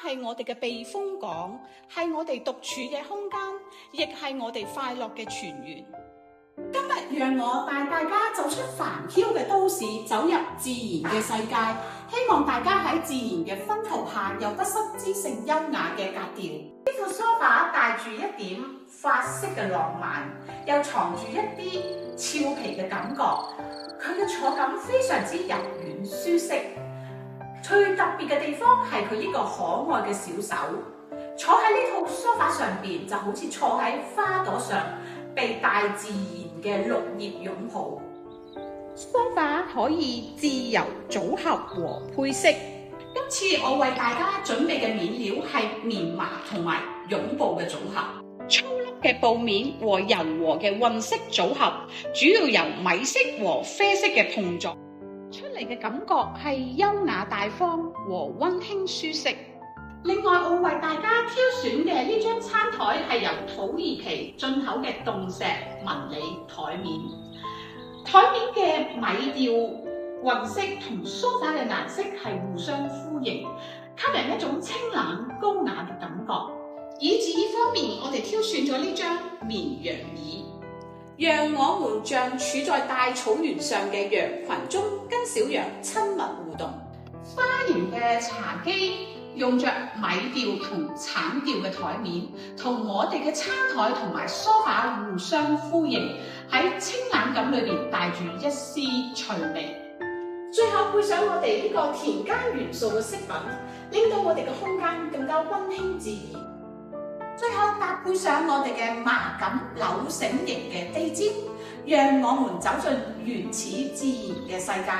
係我哋嘅避風港，係我哋獨處嘅空間，亦係我哋快樂嘅泉源。今日讓我帶大家走出繁囂嘅都市，走入自然嘅世界。希望大家喺自然嘅薰陶下，有不失之性優雅嘅格調。呢副梳化帶住一點法式嘅浪漫，又藏住一啲俏皮嘅感覺。佢嘅坐感非常之柔軟舒適。最特別嘅地方係佢呢個可愛嘅小手，坐喺呢套梳化上邊就好似坐喺花朵上，被大自然嘅綠葉擁抱。梳化可以自由組合和配色。今次我為大家準備嘅面料係棉麻同埋絨布嘅組合，粗粒嘅布面和柔和嘅混色組合，主要由米色和啡色嘅碰撞出嚟嘅感覺係優雅大方和溫馨舒適。另外，我為大家挑選嘅呢張餐台係由土耳其進口嘅動石紋理台面。台面嘅米調混色同梳化嘅顏色係互相呼應，給人一種清冷高雅嘅感覺。椅子方面，我哋挑選咗呢張綿羊椅，讓我們像處在大草原上嘅羊群中，跟小羊親密互動。花形嘅茶几用着米調同橙調嘅台面，同我哋嘅餐台同埋梳化互相呼應，喺清冷感裏邊帶住一絲趣味。最後配上我哋呢個添加元素嘅飾品，令到我哋嘅空間更加溫馨自然。最後搭配上我哋嘅麻感扭繩型嘅地氈，讓我們走進原始自然嘅世界。